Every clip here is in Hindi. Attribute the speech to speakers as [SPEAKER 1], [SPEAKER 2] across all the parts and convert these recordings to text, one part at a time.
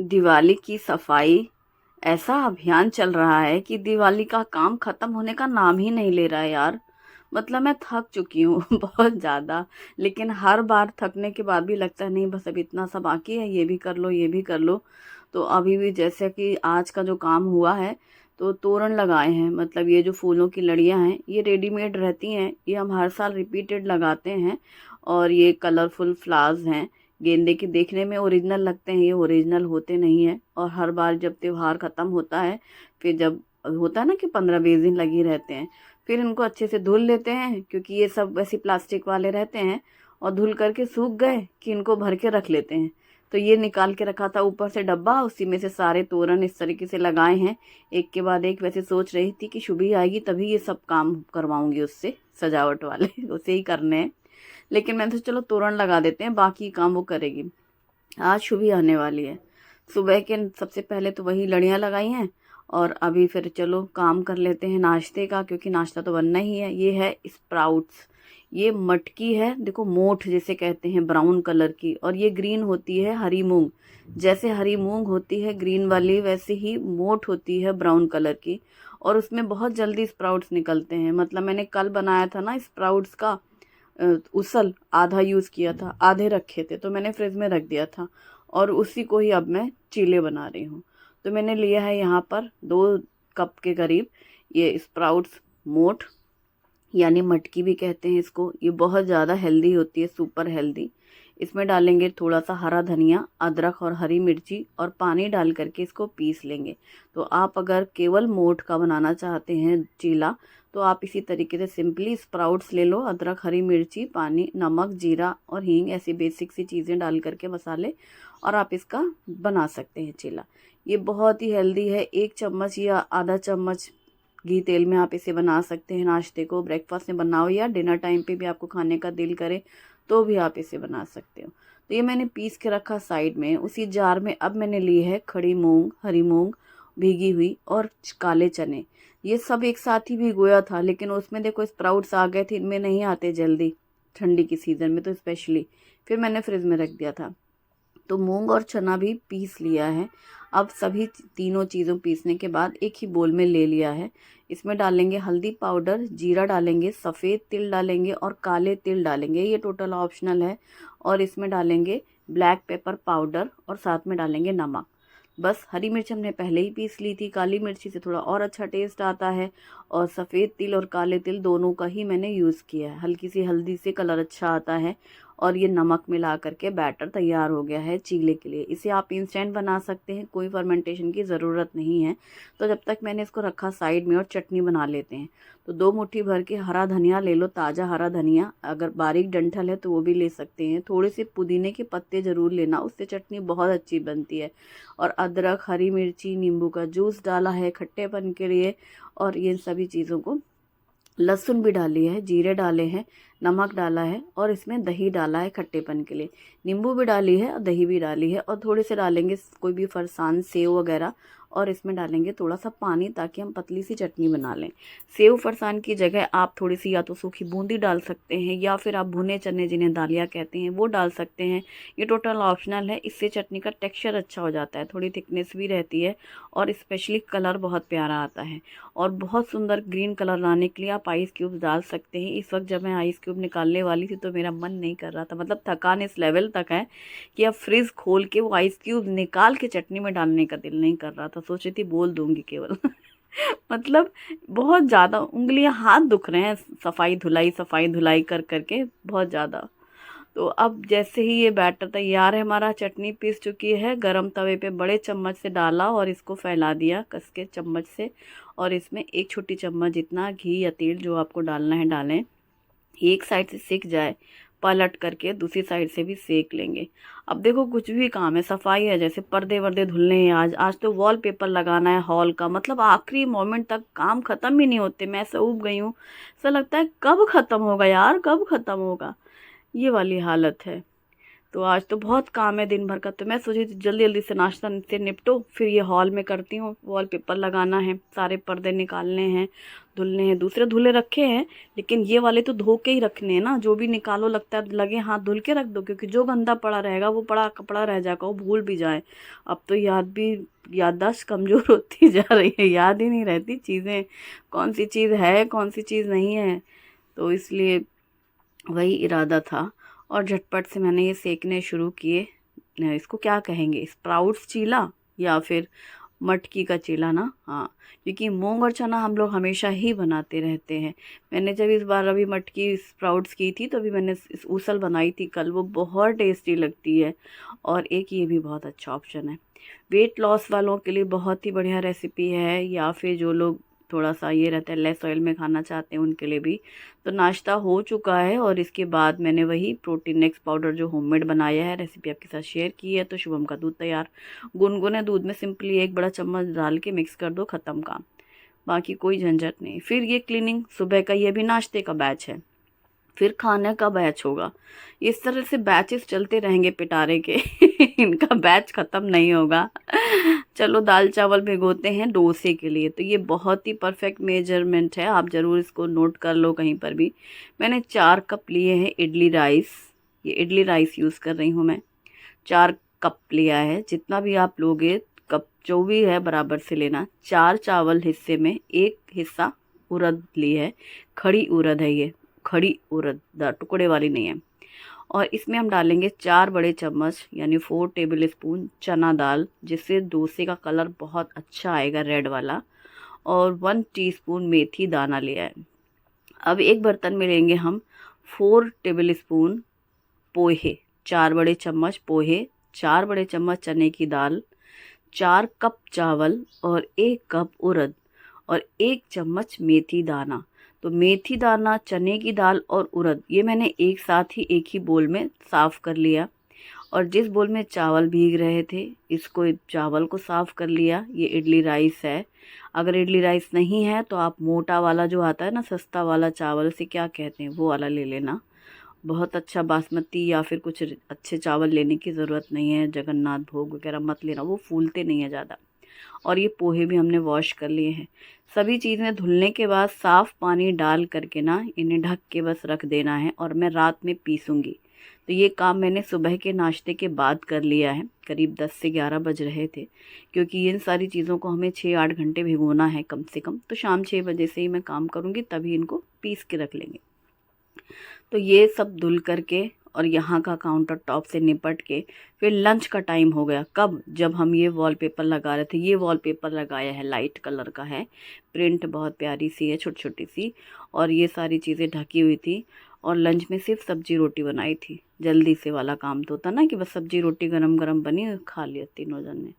[SPEAKER 1] दिवाली की सफाई ऐसा अभियान चल रहा है कि दिवाली का काम खत्म होने का नाम ही नहीं ले रहा है यार। मतलब मैं थक चुकी हूँ बहुत ज़्यादा। लेकिन हर बार थकने के बाद भी लगता है नहीं, बस अब इतना सा बाकी है, ये भी कर लो ये भी कर लो। तो अभी भी जैसे कि आज का जो काम हुआ है, तो तोरण लगाए हैं। मतलब ये जो फूलों की लड़ियाँ हैं ये रेडीमेड रहती हैं, ये हम हर साल रिपीटेड लगाते हैं। और ये कलरफुल फ्लावर्स हैं, गेंदे के, देखने में ओरिजिनल लगते हैं, ये ओरिजिनल होते नहीं हैं। और हर बार जब त्योहार ख़त्म होता है, फिर जब होता है ना कि 15-20 दिन लगे रहते हैं, फिर इनको अच्छे से धुल लेते हैं, क्योंकि ये सब वैसे प्लास्टिक वाले रहते हैं। और धुल करके सूख गए कि इनको भर के रख लेते हैं। तो ये निकाल के रखा था ऊपर से डब्बा, उसी में से सारे तोरण इस तरीके से लगाए हैं, एक के बाद एक। वैसे सोच रही थी कि शुभी आएगी तभी ये सब काम करवाऊंगी उससे, सजावट वाले उसे ही करने हैं। लेकिन मैंने सोचा चलो तोरण लगा देते हैं, बाकी काम वो करेगी। आज शुभी आने वाली है। सुबह के सबसे पहले तो वही लड़ियाँ लगाई हैं। और अभी फिर चलो काम कर लेते हैं नाश्ते का, क्योंकि नाश्ता तो बनना ही है। ये है स्प्राउट्स, ये मटकी है, देखो मोठ जिसे कहते हैं, ब्राउन कलर की। और ये ग्रीन होती है हरी मूंग। जैसे हरी मूंग होती है ग्रीन वाली, वैसे ही मोठ होती है ब्राउन कलर की। और उसमें बहुत जल्दी स्प्राउट्स निकलते हैं। मतलब मैंने कल बनाया था ना स्प्राउट्स का उसल, आधा यूज़ किया था, आधे रखे थे तो मैंने फ्रिज में रख दिया था। और उसी को ही अब मैं चीले बना रही हूँ। तो मैंने लिया है यहाँ पर 2 कप के करीब ये स्प्राउट्स मोठ, यानी मटकी भी कहते हैं इसको। ये बहुत ज़्यादा हेल्दी होती है, सुपर हेल्दी। इसमें डालेंगे थोड़ा सा हरा धनिया, अदरक और हरी मिर्ची, और पानी डाल करके इसको पीस लेंगे। तो आप अगर केवल मोठ का बनाना चाहते हैं चीला, तो आप इसी तरीके से सिंपली स्प्राउट्स ले लो, अदरक हरी मिर्ची पानी नमक जीरा और हींग, ऐसी बेसिक सी चीज़ें डाल करके मसाले, और आप इसका बना सकते हैं चीला। ये बहुत ही हेल्दी है। 1 चम्मच या आधा चम्मच घी तेल में आप इसे बना सकते हैं। नाश्ते को, ब्रेकफास्ट में बनाओ, या डिनर टाइम पे भी आपको खाने का दिल करे तो भी आप इसे बना सकते हो। तो ये मैंने पीस के रखा साइड में। उसी जार में अब मैंने ली है खड़ी मूंग, हरी मूंग भीगी हुई, और काले चने। ये सब एक साथ ही भिगोया था, लेकिन उसमें देखो स्प्राउट्स आ गए थे, इनमें नहीं आते जल्दी ठंडी की सीज़न में तो स्पेशली। फिर मैंने फ्रिज में रख दिया था। तो मूंग और चना भी पीस लिया है। अब सभी तीनों चीज़ों पीसने के बाद एक ही बोल में ले लिया है। इसमें डालेंगे हल्दी पाउडर, जीरा डालेंगे, सफ़ेद तिल डालेंगे और काले तिल डालेंगे, ये टोटल ऑप्शनल है। और इसमें डालेंगे ब्लैक पेपर पाउडर, और साथ में डालेंगे नमक। बस हरी मिर्च हमने पहले ही पीस ली थी, काली मिर्ची से थोड़ा और अच्छा टेस्ट आता है। और सफ़ेद तिल और काले तिल दोनों का ही मैंने यूज़ किया है। हल्की सी हल्दी से कलर अच्छा आता है। और ये नमक मिला करके बैटर तैयार हो गया है चीले के लिए। इसे आप इंस्टेंट बना सकते हैं, कोई फर्मेंटेशन की ज़रूरत नहीं है। तो जब तक मैंने इसको रखा साइड में, और चटनी बना लेते हैं। तो 2 मुट्ठी भर के हरा धनिया ले लो, ताज़ा हरा धनिया, अगर बारीक डंठल है तो वो भी ले सकते हैं। थोड़े से पुदीने के पत्ते ज़रूर लेना, उससे चटनी बहुत अच्छी बनती है। और अदरक हरी मिर्ची नींबू का जूस डाला है खट्टेपन के लिए। और ये सभी चीज़ों को, लहसुन भी डाली है, जीरे डाले हैं, नमक डाला है, और इसमें दही डाला है खट्टेपन के लिए। नींबू भी डाली है और दही भी डाली है। और थोड़े से डालेंगे कोई भी फरसान, सेव वगैरह। और इसमें डालेंगे थोड़ा सा पानी, ताकि हम पतली सी चटनी बना लें। सेव फरसान की जगह आप थोड़ी सी या तो सूखी बूंदी डाल सकते हैं, या फिर आप भुने चने जिन्हें दालिया कहते हैं वो डाल सकते हैं। ये टोटल ऑप्शनल है। इससे चटनी का टेक्सचर अच्छा हो जाता है, थोड़ी थिकनेस भी रहती है, और स्पेशली कलर बहुत प्यारा आता है। और बहुत सुंदर ग्रीन कलर लाने के लिए आप आइस क्यूब डाल सकते हैं। इस वक्त जब मैं आइस क्यूब निकालने वाली थी तो मेरा मन नहीं कर रहा था, मतलब थकान इस लेवल तक है कि अब फ्रिज खोल के वो आइस क्यूब निकाल के चटनी में डालने का दिल नहीं कर रहा था। सोच रही थी बोल दूंगी केवल मतलब बहुत ज़्यादा उंगलियां, हाथ दुख रहे हैं सफाई धुलाई कर करके बहुत ज़्यादा। तो अब जैसे ही ये बैटर तैयार है, हमारा चटनी पीस चुकी है, गरम तवे पे बड़े चम्मच से डाला और इसको फैला दिया कस के चम्मच से। और इसमें 1 छोटी चम्मच जितना घी या तेल जो आपको डालना है डालें। एक साइड से सिक जाए, पलट करके दूसरी साइड से भी सेक लेंगे। अब देखो कुछ भी काम है, सफाई है, जैसे पर्दे वर्दे धुलने हैं, आज तो वॉलपेपर लगाना है हॉल का, मतलब आखिरी मोमेंट तक काम खत्म ही नहीं होते। मैं ऐसा ऊब गई हूँ, ऐसा लगता है कब खत्म होगा यार, कब खत्म होगा, ये वाली हालत है। तो आज तो बहुत काम है दिन भर का, तो मैं सोची थी जल्दी जल्दी से नाश्ता से निपटो, फिर ये हॉल में करती हूँ। वॉलपेपर लगाना है, सारे पर्दे निकालने हैं, धुलने हैं। दूसरे धुले रखे हैं, लेकिन ये वाले तो धो के ही रखने हैं ना। जो भी निकालो लगता है लगे हाथ धुल के रख दो, क्योंकि जो गंदा पड़ा रहेगा वो पड़ा कपड़ा रह जाएगा, वो भूल भी जाए। अब तो याददाश्त कमज़ोर होती जा रही है, याद ही नहीं रहती चीज़ें, कौन सी चीज़ है कौन सी चीज़ नहीं है। तो इसलिए वही इरादा था, और झटपट से मैंने ये सेकने शुरू किए। इसको क्या कहेंगे, स्प्राउट्स चीला या फिर मटकी का चीला ना। हाँ, क्योंकि मूंग और चना हम लोग हमेशा ही बनाते रहते हैं। मैंने जब इस बार अभी मटकी स्प्राउट्स की थी, तो अभी मैंने इस उसल बनाई थी कल, वो बहुत टेस्टी लगती है। और एक ये भी बहुत अच्छा ऑप्शन है, वेट लॉस वालों के लिए बहुत ही बढ़िया रेसिपी है, या फिर जो लोग थोड़ा सा ये रहता है लेस ऑयल में खाना चाहते हैं उनके लिए भी। तो नाश्ता हो चुका है, और इसके बाद मैंने वही प्रोटीन एक्स पाउडर जो होममेड बनाया है, रेसिपी आपके साथ शेयर की है। तो शुभम का दूध तैयार। गुनगुने दूध में सिंपली 1 बड़ा चम्मच डाल के मिक्स कर दो, ख़त्म काम। बाकी कोई झंझट नहीं। फिर ये क्लीनिंग सुबह का, ये भी नाश्ते का बैच है, फिर खाने का बैच होगा। इस तरह से बैचेस चलते रहेंगे पिटारे के इनका बैच ख़त्म नहीं होगा। चलो दाल चावल भिगोते हैं डोसे के लिए। तो ये बहुत ही परफेक्ट मेजरमेंट है, आप ज़रूर इसको नोट कर लो कहीं पर भी। मैंने 4 कप लिए हैं इडली राइस, ये इडली राइस यूज़ कर रही हूँ मैं। 4 कप लिया है, जितना भी आप लोगे कप जो भी है बराबर से लेना। 4 चावल हिस्से में 1 हिस्सा उड़द ली है, खड़ी उड़द है ये, खड़ी उड़द, टुकड़े वाली नहीं है। और इसमें हम डालेंगे 4 बड़े चम्मच यानी 4 टेबल स्पून चना दाल, जिससे डोसे का कलर बहुत अच्छा आएगा, रेड वाला। और 1 टीस्पून मेथी दाना लिया है। अब एक बर्तन में लेंगे हम 4 टेबल स्पून पोहे, 4 बड़े चम्मच पोहे, 4 बड़े चम्मच चने की दाल, 4 कप चावल और 1 कप उड़द, और 1 चम्मच मेथी दाना। तो मेथी दाना, चने की दाल और उड़द ये मैंने एक साथ ही एक ही बोल में साफ़ कर लिया। और जिस बोल में चावल भीग रहे थे, इसको चावल को साफ़ कर लिया। ये इडली राइस है। अगर इडली राइस नहीं है तो आप मोटा वाला जो आता है ना, सस्ता वाला चावल, से क्या कहते हैं, वो वाला ले लेना। बहुत अच्छा बासमती या फिर कुछ अच्छे चावल लेने की ज़रूरत नहीं है। जगन्नाथ भोग वगैरह मत लेना, वो फूलते नहीं है ज़्यादा। और ये पोहे भी हमने वॉश कर लिए हैं। सभी चीज़ें धुलने के बाद साफ़ पानी डाल करके ना इन्हें ढक के बस रख देना है, और मैं रात में पीसूँगी। तो ये काम मैंने सुबह के नाश्ते के बाद कर लिया है, करीब 10 से 11 बज रहे थे, क्योंकि इन सारी चीज़ों को हमें 6-8 घंटे भिगोना है कम से कम। तो शाम 6 बजे से ही मैं काम करूँगी, तभी इनको पीस के रख लेंगे। तो ये सब धुल करके और यहाँ का काउंटर टॉप से निपट के फिर लंच का टाइम हो गया। कब? जब हम ये वॉलपेपर लगा रहे थे। ये वॉलपेपर लगाया है, लाइट कलर का है, प्रिंट बहुत प्यारी सी है, छोटी छोटी सी, और ये सारी चीज़ें ढकी हुई थी। और लंच में सिर्फ सब्जी रोटी बनाई थी। जल्दी से वाला काम तो होता ना कि बस सब्जी रोटी गरम गरम बनी, खा लिया तीनों जन ने।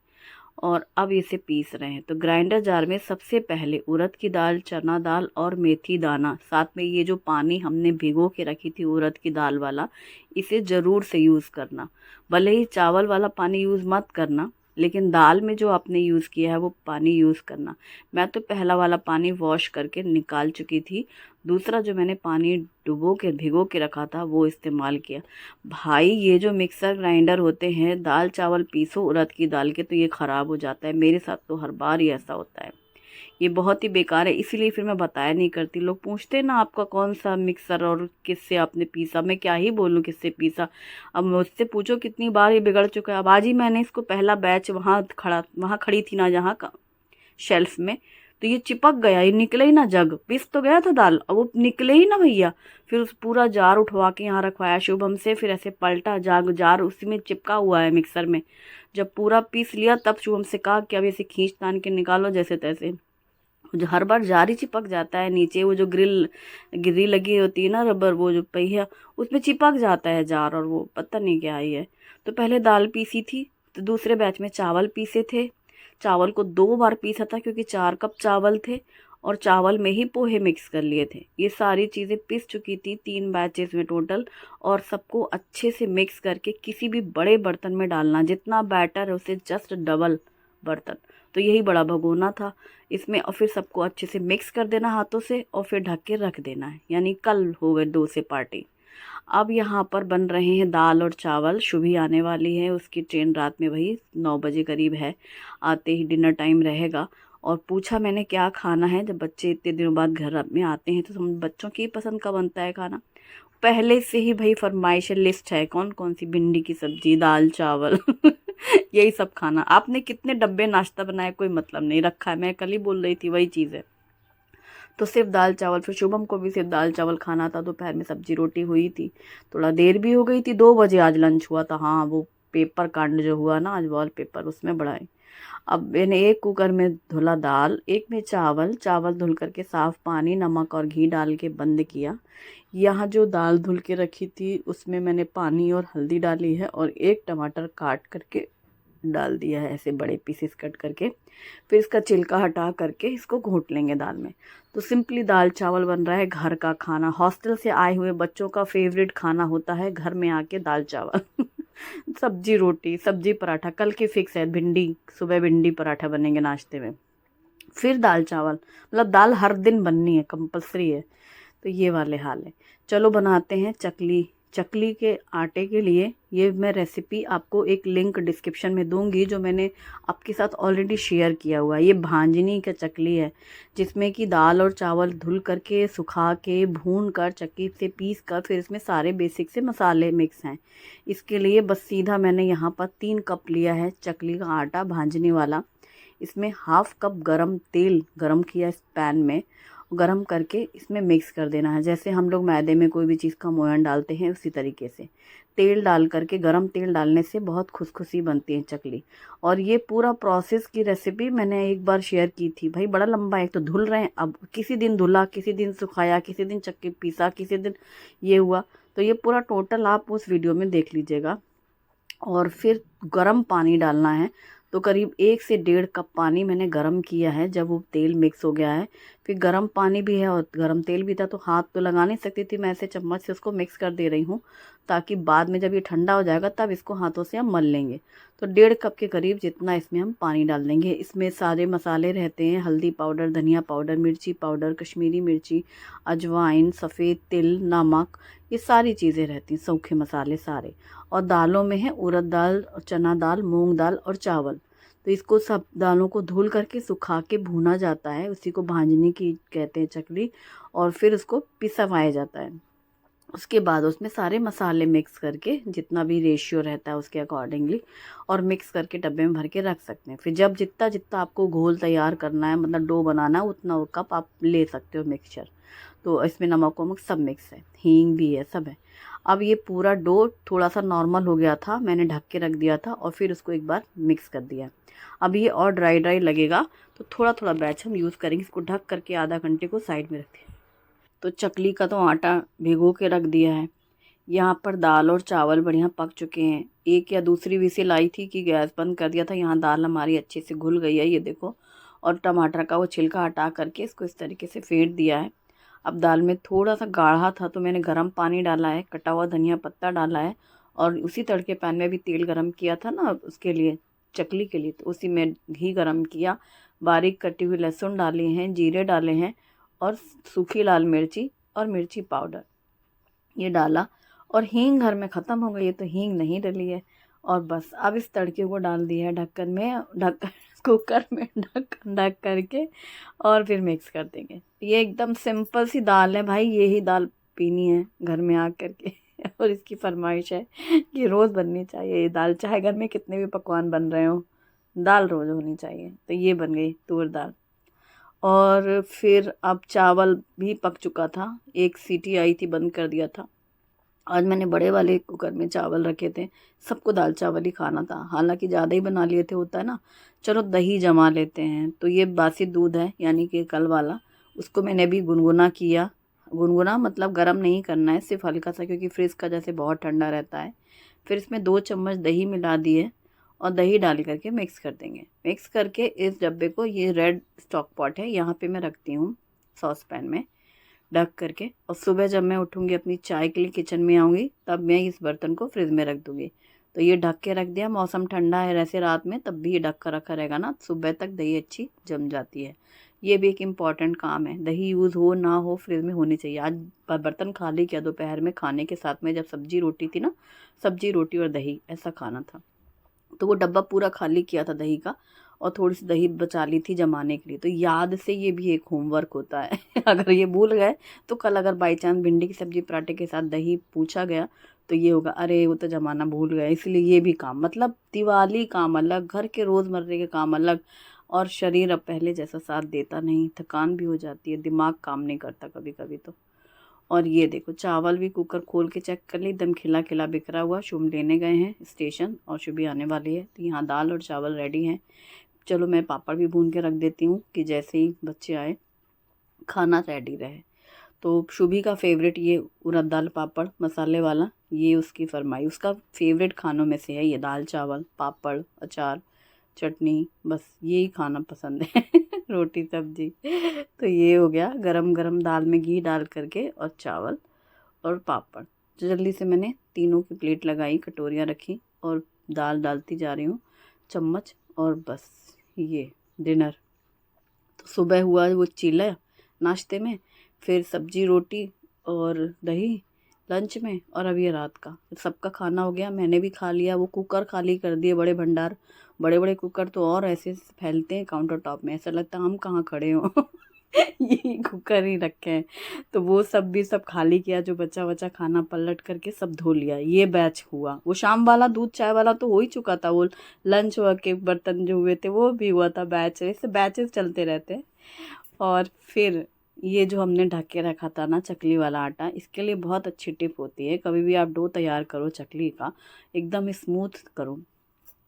[SPEAKER 1] और अब इसे पीस रहे हैं। तो ग्राइंडर जार में सबसे पहले उड़द की दाल, चना दाल और मेथी दाना, साथ में ये जो पानी हमने भिगो के रखी थी उड़द की दाल वाला, इसे ज़रूर से यूज़ करना। भले ही चावल वाला पानी यूज़ मत करना, लेकिन दाल में जो आपने यूज़ किया है वो पानी यूज़ करना। मैं तो पहला वाला पानी वॉश करके निकाल चुकी थी, दूसरा जो मैंने पानी भिगो के रखा था वो इस्तेमाल किया। भाई ये जो मिक्सर ग्राइंडर होते हैं, दाल चावल पीसो उड़द की दाल के, तो ये ख़राब हो जाता है। मेरे साथ तो हर बार ही ऐसा होता है। ये बहुत ही बेकार है, इसीलिए फिर मैं बताया नहीं करती। लोग पूछते हैं ना आपका कौन सा मिक्सर और किससे आपने पीसा, मैं क्या ही बोलूँ किससे पीसा। अब मुझसे पूछो कितनी बार ये बिगड़ चुका है। अब आज ही मैंने इसको पहला बैच वहाँ खड़ी थी ना जहाँ का शेल्फ में, तो ये चिपक गया, ये निकले ही ना। जग पिस तो गया था दाल, अब वो निकले ही ना भैया। फिर उस पूरा जार उठवा के यहाँ रखवाया शुभम से, फिर ऐसे पलटा, जार उसी में चिपका हुआ है मिक्सर में। जब पूरा पीस लिया तब शुभम से कहा कि अब इसे खींच तान के निकालो जैसे तैसे। जो हर बार जार ही चिपक जाता है नीचे, वो जो गिरी लगी होती है ना, रबर, वो जो पहिया, उसमें चिपक जाता है जार, और वो पता नहीं क्या ही है। तो पहले दाल पीसी थी, तो दूसरे बैच में चावल पीसे थे। चावल को 2 बार पीसा था, क्योंकि 4 कप चावल थे, और चावल में ही पोहे मिक्स कर लिए थे। ये सारी चीज़ें पिस चुकी थी 3 बैचेस में टोटल। और सबको अच्छे से मिक्स करके किसी भी बड़े बर्तन में डालना, जितना बैटर है उससे जस्ट डबल बर्तन। तो यही बड़ा भगोना था इसमें, और फिर सबको अच्छे से मिक्स कर देना हाथों से, और फिर ढक के रख देना है। यानी कल हो गए डोसे पार्टी। अब यहाँ पर बन रहे हैं दाल और चावल। शुभी आने वाली है, उसकी ट्रेन रात में वही 9 बजे करीब है, आते ही डिनर टाइम रहेगा। और पूछा मैंने क्या खाना है, जब बच्चे इतने दिनों बाद घर में आते हैं तो हम बच्चों की पसंद का बनता है खाना। पहले से ही भाई फरमाइश लिस्ट है, कौन कौन सी, भिंडी की सब्जी, दाल चावल यही सब खाना। आपने कितने डब्बे नाश्ता बनाया कोई मतलब नहीं, रखा है, मैं कल ही बोल रही थी वही चीज़ है। तो सिर्फ दाल चावल, फिर शुभम को भी सिर्फ दाल चावल खाना था। दोपहर में सब्जी रोटी हुई थी, थोड़ा देर भी हो गई थी, 2 बजे आज लंच हुआ था। हाँ, वो पेपर कांड जो हुआ ना आज, वॉल पेपर, उसमें बड़ा है। अब मैंने एक कुकर में धुला दाल, एक में चावल, चावल धुल करके साफ पानी नमक और घी डाल के बंद किया। यहाँ जो दाल धुल के रखी थी उसमें मैंने पानी और हल्दी डाली है, और एक टमाटर काट करके डाल दिया है, ऐसे बड़े पीसेस कट करके। फिर इसका छिलका हटा करके इसको घोट लेंगे दाल में। तो सिंपली दाल चावल बन रहा है, घर का खाना। हॉस्टल से आए हुए बच्चों का फेवरेट खाना होता है घर में आके दाल चावल सब्जी रोटी, सब्जी पराठा, कल की फिक्स है भिंडी, सुबह भिंडी पराठा बनेंगे नाश्ते में, फिर दाल चावल, मतलब दाल हर दिन बननी है, कंपलसरी है। तो ये वाले हाल है। चलो बनाते हैं चकली। चकली के आटे के लिए ये मैं रेसिपी आपको एक लिंक डिस्क्रिप्शन में दूंगी, जो मैंने आपके साथ ऑलरेडी शेयर किया हुआ है। ये भांजनी का चकली है, जिसमें कि दाल और चावल धुल करके सुखा के भून कर चक्की से पीस कर फिर इसमें सारे बेसिक से मसाले मिक्स हैं। इसके लिए बस सीधा मैंने यहाँ पर 3 कप लिया है चकली का आटा भांजने वाला। इसमें हाफ कप गरम तेल गरम किया इस पैन में, गरम करके इसमें मिक्स कर देना है। जैसे हम लोग मैदे में कोई भी चीज़ का मोयन डालते हैं उसी तरीके से तेल डाल करके, गरम तेल डालने से बहुत खुशखुशी बनती है चकली। और ये पूरा प्रोसेस की रेसिपी मैंने एक बार शेयर की थी भाई, बड़ा लंबा है, एक तो धुल रहे हैं, अब किसी दिन धुला, किसी दिन सुखाया, किसी दिन चक्की पीसा, किसी दिन ये हुआ। तो ये पूरा टोटल आप उस वीडियो में देख लीजिएगा। और फिर गर्म पानी डालना है, तो करीब 1 से 1.5 कप पानी मैंने गरम किया है। जब वो तेल मिक्स हो गया है, फिर गरम पानी भी है और गरम तेल भी था, तो हाथ तो लगा नहीं सकती थी मैं, ऐसे चम्मच से उसको मिक्स कर दे रही हूँ, ताकि बाद में जब ये ठंडा हो जाएगा तब इसको हाथों से हम मल लेंगे। तो 1.5 कप के करीब जितना इसमें हम पानी डाल देंगे। इसमें सारे मसाले रहते हैं, हल्दी पाउडर, धनिया पाउडर, मिर्ची पाउडर, कश्मीरी मिर्ची, अजवाइन, सफ़ेद तिल, नमक, ये सारी चीज़ें रहती हैं, सूखे मसाले सारे। और दालों में है उड़द दाल, चना दाल, मूंग दाल और चावल। तो इसको सब दालों को धुल करके सुखा के भूना जाता है, उसी को भांजनी की कहते हैं चकली। और फिर उसको पिसवाया जाता है। उसके बाद उसमें सारे मसाले मिक्स करके, जितना भी रेशियो रहता है उसके अकॉर्डिंगली, और मिक्स करके डब्बे में भर के रख सकते हैं। फिर जब जितना जितना आपको घोल तैयार करना है, मतलब डो बनाना है, उतना वो कप आप ले सकते हो मिक्सचर। तो इसमें नमक वमक सब मिक्स है, हींग भी है, सब है। अब ये पूरा डो थोड़ा सा नॉर्मल हो गया था, मैंने ढक के रख दिया था और फिर उसको एक बार मिक्स कर दिया। अब ये और ड्राई ड्राई लगेगा, तो थोड़ा थोड़ा बैच हम यूज़ करेंगे। इसको ढक करके आधा घंटे को साइड में रखते हैं। तो चकली का तो आटा भिगो के रख दिया है। यहाँ पर दाल और चावल बढ़िया पक चुके हैं। एक या दूसरी विसिल आई थी कि गैस बंद कर दिया था। यहाँ दाल हमारी अच्छे से घुल गई है, ये देखो। और टमाटर का वो छिलका हटा करके इसको इस तरीके से फेंट दिया है। अब दाल में थोड़ा सा गाढ़ा था तो मैंने गर्म पानी डाला है, कटा हुआ धनिया पत्ता डाला है, और उसी तड़के पैन में भी तेल गरम किया था ना उसके लिए, चकली के लिए, तो उसी में घी गरम किया, बारीक कटी हुई लहसुन डाले हैं, जीरे डाले हैं, और सूखी लाल मिर्ची और मिर्ची पाउडर ये डाला। और हींग घर में ख़त्म हो गई है तो हींग नहीं डली है। और बस अब इस तड़के को डाल दिया है ढक्कन में, ढक्कन कुकर में ढक्कन ढक करके, और फिर मिक्स कर देंगे। ये एकदम सिंपल सी दाल है भाई, यही दाल पीनी है घर में आ करके और इसकी फरमाइश है कि रोज़ बननी चाहिए ये दाल, चाहे घर में कितने भी पकवान बन रहे हो, दाल रोज़ होनी चाहिए। तो ये बन गई तूर दाल। और फिर अब चावल भी पक चुका था, एक सीटी आई थी, बंद कर दिया था। आज मैंने बड़े वाले कुकर में चावल रखे थे, सबको दाल चावल ही खाना था, हालांकि ज़्यादा ही बना लिए थे, होता है ना। चलो दही जमा लेते हैं। तो ये बासी दूध है, यानी कि कल वाला, उसको मैंने भी गुनगुना किया। गुनगुना मतलब गर्म नहीं करना है, सिर्फ हल्का सा, क्योंकि फ्रिज का जैसे बहुत ठंडा रहता है। फिर इसमें 2 चम्मच दही मिला दिए और दही डाल करके मिक्स कर देंगे। मिक्स करके इस डब्बे को, ये रेड स्टॉक पॉट है, यहाँ पे मैं रखती हूँ सॉस पैन में ढक करके। और सुबह जब मैं उठूँगी अपनी चाय के लिए किचन में आऊँगी, तब मैं इस बर्तन को फ्रिज में रख दूँगी। तो ये ढक के रख दिया, मौसम ठंडा है वैसे रात में, तब भी ये ढक कर रखा रहेगा ना, सुबह तक दही अच्छी जम जाती है। ये भी एक इम्पॉर्टेंट काम है। दही यूज़ हो ना हो फ्रिज में होनी चाहिए। आज बर्तन खाली किया दोपहर में खाने के साथ में, जब सब्जी रोटी थी ना, सब्जी रोटी और दही ऐसा खाना था, तो वो डब्बा पूरा खाली किया था दही का, और थोड़ी सी दही बचा ली थी जमाने के लिए। तो याद से ये भी एक होमवर्क होता है अगर ये भूल गए तो कल अगर बाई चांस भिंडी की सब्जी पराठे के साथ दही पूछा गया तो ये होगा, अरे वो तो जमाना भूल गए। इसलिए ये भी काम, मतलब दिवाली काम अलग, घर के रोज़मर्रे के काम अलग, और शरीर अब पहले जैसा साथ देता नहीं, थकान भी हो जाती है, दिमाग काम नहीं करता कभी कभी तो। और ये देखो चावल भी कुकर खोल के चेक कर ली, एकदम खिला खिला बिखरा हुआ। शुभ लेने गए हैं स्टेशन और शुभी आने वाली है, तो यहाँ दाल और चावल रेडी हैं। चलो मैं पापड़ भी भून के रख देती हूँ कि जैसे ही बच्चे आए खाना रेडी रहे। तो शुभी का फेवरेट ये उड़द दाल पापड़ मसाले वाला, ये उसकी फरमाई, उसका फेवरेट खानों में से है ये, दाल चावल पापड़ अचार चटनी, बस यही खाना पसंद है रोटी सब्जी। तो ये हो गया गरम गरम दाल में घी डाल करके और चावल और पापड़। तो जल्दी से मैंने तीनों की प्लेट लगाई, कटोरियाँ रखी और दाल डालती जा रही हूँ चम्मच, और बस ये डिनर। तो सुबह हुआ वो चीला नाश्ते में, फिर सब्जी रोटी और दही लंच में, और अब ये रात का सबका खाना हो गया। मैंने भी खा लिया, वो कुकर खाली कर दिए, बड़े भंडार, बड़े बड़े कुकर तो और ऐसे फैलते हैं काउंटर टॉप में, ऐसा लगता है हम कहाँ खड़े हों यही कुकर ही रखे हैं। तो वो सब भी सब खाली किया, जो बचा बचा खाना पलट करके सब धो लिया। ये बैच हुआ, वो शाम वाला दूध चाय वाला तो हो ही चुका था, वो लंच के बर्तन जो हुए थे वो भी हुआ था। बैच, ऐसे बैचेस चलते रहते हैं। और फिर ये जो हमने ढक के रखा था ना चकली वाला आटा, इसके लिए बहुत अच्छी टिप होती है। कभी भी आप डो तैयार करो चकली का, एकदम स्मूथ करो,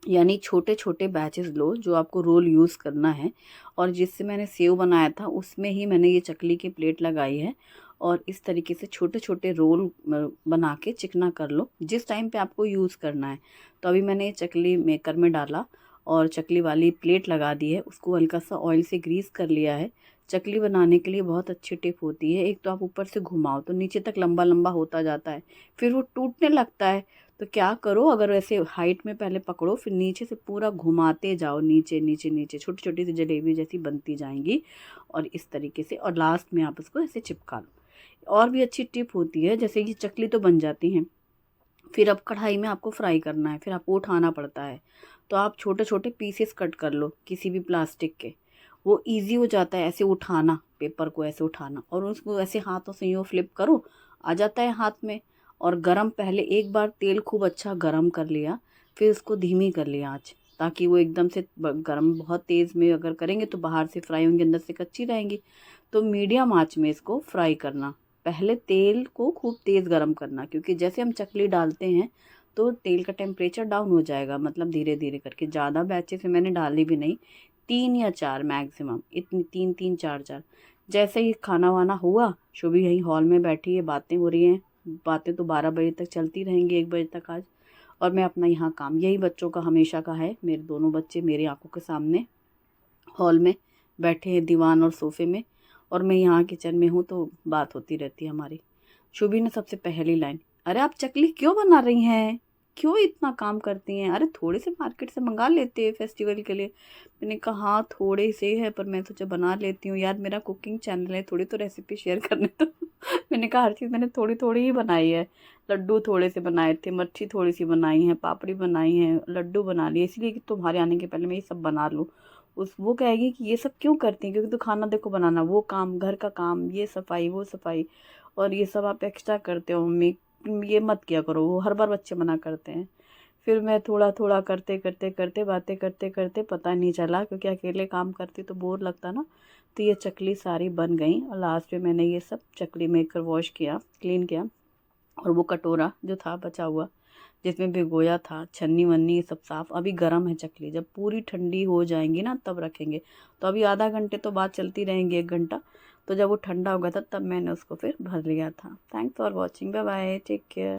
[SPEAKER 1] यानी छोटे छोटे बैचेस लो जो आपको रोल यूज़ करना है। और जिससे मैंने सेव बनाया था उसमें ही मैंने ये चकली की प्लेट लगाई है, और इस तरीके से छोटे छोटे रोल बना के चिकना कर लो जिस टाइम पे आपको यूज़ करना है। तो अभी मैंने ये चकली मेकर में डाला और चकली वाली प्लेट लगा दी है, उसको हल्का सा ऑयल से ग्रीस कर लिया है। चकली बनाने के लिए बहुत अच्छी टिप होती है, एक तो आप ऊपर से घुमाओ तो नीचे तक लंबा लंबा होता जाता है, फिर वो टूटने लगता है। तो क्या करो, अगर ऐसे हाइट में पहले पकड़ो, फिर नीचे से पूरा घुमाते जाओ, नीचे नीचे नीचे छोटी छोटी सी जलेबी जैसी बनती जाएंगी, और इस तरीके से, और लास्ट में आप उसको ऐसे चिपका लो। और भी अच्छी टिप होती है, जैसे ये चकली तो बन जाती हैं, फिर अब कढ़ाई में आपको फ्राई करना है, फिर आपको उठाना पड़ता है। तो आप छोटे छोटे पीसेस कट कर लो किसी भी प्लास्टिक के, वो इजी हो जाता है ऐसे उठाना, पेपर को ऐसे उठाना, और उसको ऐसे हाथों से यूँ फ्लिप करो, आ जाता है हाथ में। और गरम, पहले एक बार तेल खूब अच्छा गरम कर लिया, फिर उसको धीमी कर लिया आँच, ताकि वो एकदम से गरम बहुत तेज़ में अगर करेंगे तो बाहर से फ्राई होंगी, अंदर से कच्ची रहेंगी। तो मीडियम आँच में इसको फ्राई करना, पहले तेल को खूब तेज़ गरम करना, क्योंकि जैसे हम चकली डालते हैं तो तेल का टेम्परेचर डाउन हो जाएगा, मतलब धीरे धीरे करके। ज़्यादा बैचेस से मैंने डाली भी नहीं, 3 या 4 मैक्सिमम, इतनी 3 3 4 4। जैसे ही खाना वाना हुआ, शुभी यहीं हॉल में बैठी है, बातें हो रही हैं, बातें तो 12 बजे तक चलती रहेंगी, 1 बजे तक आज। और मैं अपना यहाँ काम, यही बच्चों का हमेशा का है, मेरे दोनों बच्चे मेरी आंखों के सामने हॉल में बैठे हैं दीवान और सोफे में, और मैं यहाँ किचन में हूँ, तो बात होती रहती है हमारी। शुभी ने सबसे पहली लाइन, अरे आप चकली क्यों बना रही हैं, क्यों इतना काम करती हैं, अरे थोड़े से मार्केट से मंगा लेते हैं फेस्टिवल के लिए। मैंने कहा हाँ थोड़े से है, पर मैं सोचा बना लेती हूँ यार, मेरा कुकिंग चैनल है, थोड़ी तो रेसिपी शेयर करने तो मैंने कहा हर चीज़ मैंने थोड़ी थोड़ी ही बनाई है। लड्डू थोड़े से बनाए थे, मच्छी थोड़ी सी बनाई है, पापड़ी बनाई है, लड्डू बना लिए, इसलिए कि तुम्हारे आने के पहले मैं ये सब बना लूँ। उस वो कहेगी कि ये सब क्यों करती हैं, क्योंकि तो खाना देखो बनाना, वो काम घर का काम, ये सफाई वो सफाई, और ये सब आप एक्स्ट्रा करते हो मम्मी, ये मत किया करो, वो हर बार बच्चे मना करते हैं। फिर मैं थोड़ा थोड़ा करते करते करते बातें करते करते पता नहीं चला, क्योंकि अकेले काम करती तो बोर लगता ना। तो ये चकली सारी बन गई, और लास्ट में मैंने ये सब चकली मेकर वॉश किया, क्लीन किया, और वो कटोरा जो था बचा हुआ जिसमें भिगोया था, छन्नी वन्नी सब साफ। अभी गर्म है चकली, जब पूरी ठंडी हो जाएंगी ना तब रखेंगे। तो अभी आधा घंटे तो बात चलती रहेंगी, 1 घंटा। तो जब वो ठंडा हो गया था तब मैंने उसको फिर भर लिया था। Thanks for watching, bye bye, take care.